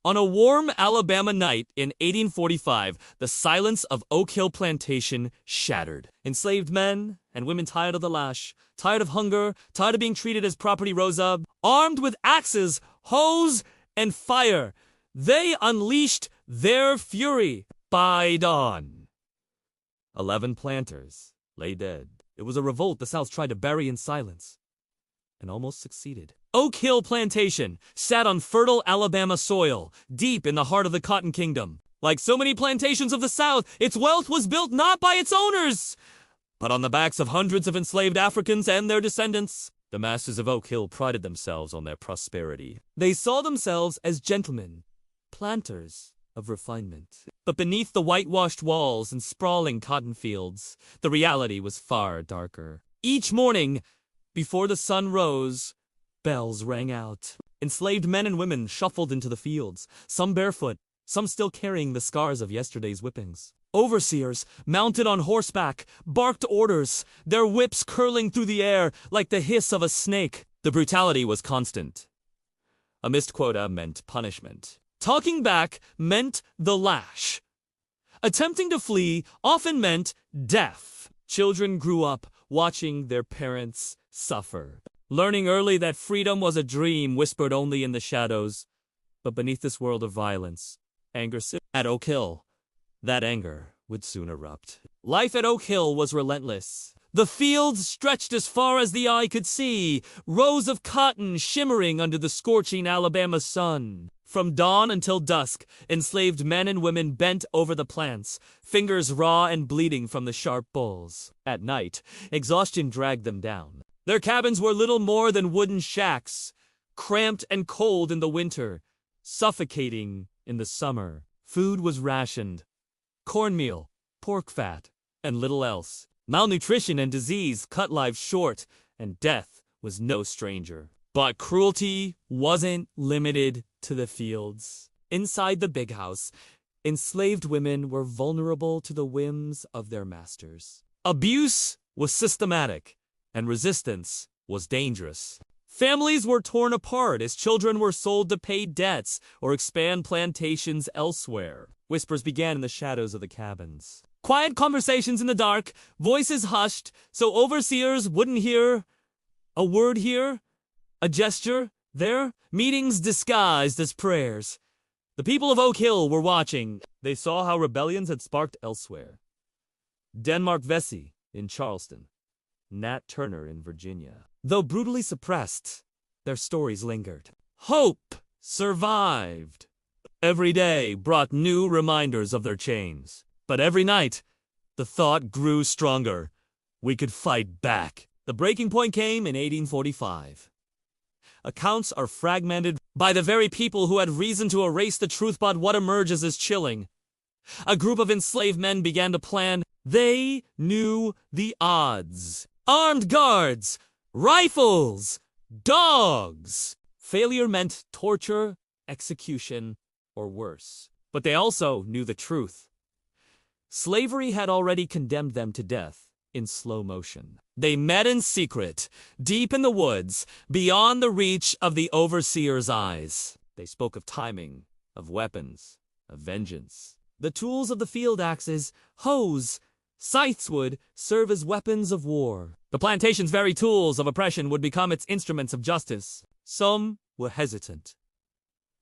On a warm Alabama night in 1845, the silence of Oak Hill Plantation shattered. Enslaved men and women tired of the lash, tired of hunger, tired of being treated as property rose up, armed with axes, hoes, and fire. They unleashed their fury. By dawn, 11 planters lay dead. It was a revolt the South tried to bury in silence, and almost succeeded. Oak Hill Plantation sat on fertile Alabama soil, deep in the heart of the Cotton Kingdom. Like so many plantations of the South, its wealth was built not by its owners, but on the backs of hundreds of enslaved Africans and their descendants. The masters of Oak Hill prided themselves on their prosperity. They saw themselves as gentlemen, planters of refinement. But beneath the whitewashed walls and sprawling cotton fields, the reality was far darker. Each morning, before the sun rose, bells rang out. Enslaved men and women shuffled into the fields, some barefoot, some still carrying the scars of yesterday's whippings. Overseers, mounted on horseback, barked orders, their whips curling through the air like the hiss of a snake. The brutality was constant. A missed quota meant punishment. Talking back meant the lash. Attempting to flee often meant death. Children grew up watching their parents suffer, learning early that freedom was a dream whispered only in the shadows. But beneath this world of violence, anger at Oak Hill, that anger would soon erupt. Life at Oak Hill was relentless. The fields stretched as far as the eye could see, rows of cotton shimmering under the scorching Alabama sun. From dawn until dusk, enslaved men and women bent over the plants, fingers raw and bleeding from the sharp bowls. At night, exhaustion dragged them down. Their cabins were little more than wooden shacks, cramped and cold in the winter, suffocating in the summer. Food was rationed. Cornmeal, pork fat, and little else. Malnutrition and disease cut lives short, and death was no stranger. But cruelty wasn't limited to the fields. Inside the big house, enslaved women were vulnerable to the whims of their masters. Abuse was systematic, and resistance was dangerous. Families were torn apart as children were sold to pay debts or expand plantations elsewhere. Whispers began in the shadows of the cabins. Quiet conversations in the dark, voices hushed so overseers wouldn't hear a word here, a gesture there, meetings disguised as prayers. The people of Oak Hill were watching. They saw how rebellions had sparked elsewhere. Denmark Vesey in Charleston, Nat Turner in Virginia. Though brutally suppressed, their stories lingered. Hope survived. Every day brought new reminders of their chains. But every night, the thought grew stronger. We could fight back. The breaking point came in 1845. Accounts are fragmented by the very people who had reason to erase the truth, but what emerges is chilling. A group of enslaved men began to plan. They knew the odds. Armed guards, rifles, dogs. Failure meant torture, execution, or worse. But they also knew the truth. Slavery had already condemned them to death in slow motion. They met in secret, deep in the woods, beyond the reach of the overseer's eyes. They spoke of timing, of weapons, of vengeance. The tools of the field axes, hoes, scythes would serve as weapons of war. The plantation's very tools of oppression would become its instruments of justice. Some were hesitant.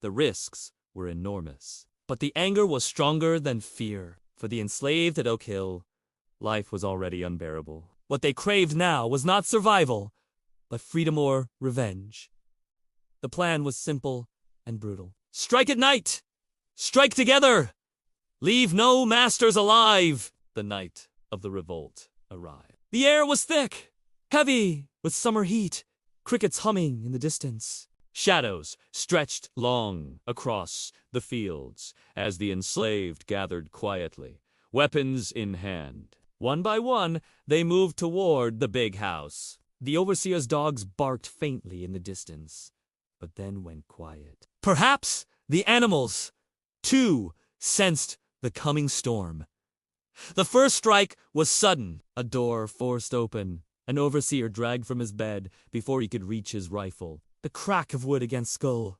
The risks were enormous. But the anger was stronger than fear. For the enslaved at Oak Hill, life was already unbearable. What they craved now was not survival, but freedom or revenge. The plan was simple and brutal. Strike at night! Strike together! Leave no masters alive! The night of the revolt arrived. The air was thick, heavy with summer heat, crickets humming in the distance. Shadows stretched long across the fields as the enslaved gathered quietly, weapons in hand. One by one, they moved toward the big house. The overseer's dogs barked faintly in the distance, but then went quiet. Perhaps the animals, too, sensed the coming storm. The first strike was sudden. A door forced open. An overseer dragged from his bed before he could reach his rifle. The crack of wood against skull.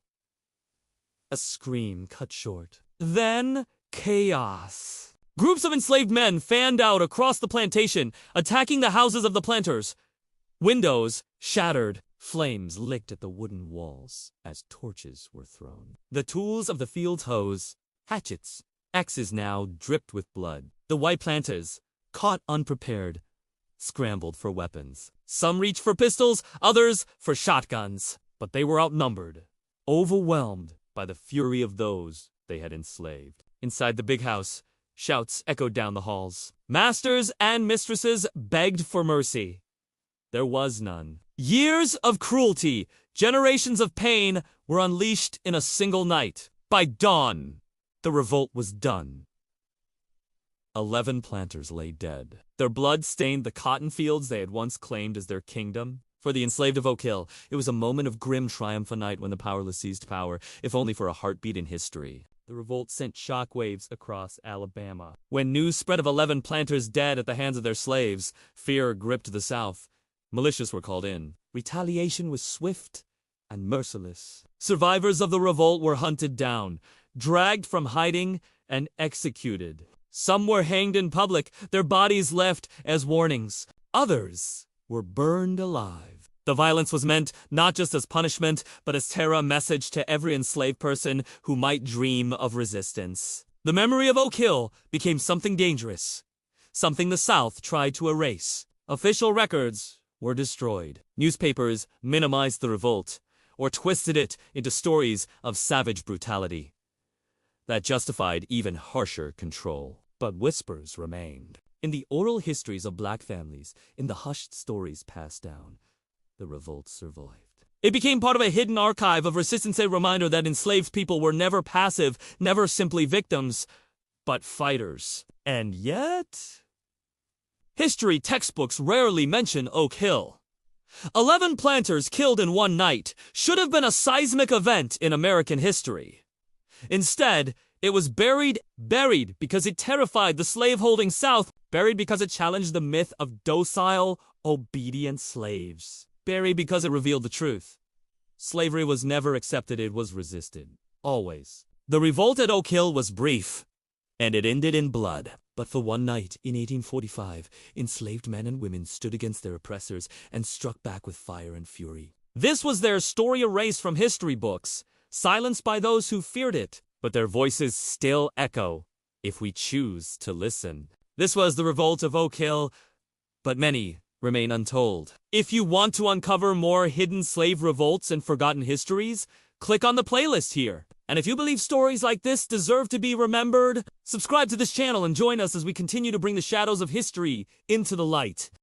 A scream cut short. Then, chaos. Groups of enslaved men fanned out across the plantation, attacking the houses of the planters. Windows shattered. Flames licked at the wooden walls as torches were thrown. The tools of the field's hoes, hatchets, axes now dripped with blood. The white planters, caught unprepared, scrambled for weapons. Some reached for pistols, others for shotguns. But they were outnumbered, overwhelmed by the fury of those they had enslaved. Inside the big house, shouts echoed down the halls. Masters and mistresses begged for mercy. There was none. Years of cruelty, generations of pain were unleashed in a single night. By dawn, the revolt was done. 11 planters lay dead. Their blood stained the cotton fields they had once claimed as their kingdom. For the enslaved of Oak Hill, it was a moment of grim triumph, a night when the powerless seized power, if only for a heartbeat in history. The revolt sent shockwaves across Alabama. When news spread of 11 planters dead at the hands of their slaves, fear gripped the South. Militias were called in. Retaliation was swift and merciless. Survivors of the revolt were hunted down, dragged from hiding, and executed. Some were hanged in public, their bodies left as warnings. Others were burned alive. The violence was meant not just as punishment, but as terror message to every enslaved person who might dream of resistance. The memory of Oak Hill became something dangerous, something the South tried to erase. Official records were destroyed. Newspapers minimized the revolt, or twisted it into stories of savage brutality that justified even harsher control. But whispers remained. In the oral histories of black families, in the hushed stories passed down, the revolt survived. It became part of a hidden archive of resistance, a reminder that enslaved people were never passive, never simply victims, but fighters. And yet, history textbooks rarely mention Oak Hill. 11 planters killed in one night should have been a seismic event in American history. Instead, it was buried because it terrified the slave-holding South, buried because it challenged the myth of docile, obedient slaves, buried because it revealed the truth. Slavery was never accepted, it was resisted. Always. The revolt at Oak Hill was brief, and it ended in blood. But for one night, in 1845, enslaved men and women stood against their oppressors and struck back with fire and fury. This was their story erased from history books, silenced by those who feared it. But their voices still echo if we choose to listen. This was the revolt of Oak Hill, but many remain untold. If you want to uncover more hidden slave revolts and forgotten histories, click on the playlist here. And if you believe stories like this deserve to be remembered, subscribe to this channel and join us as we continue to bring the shadows of history into the light.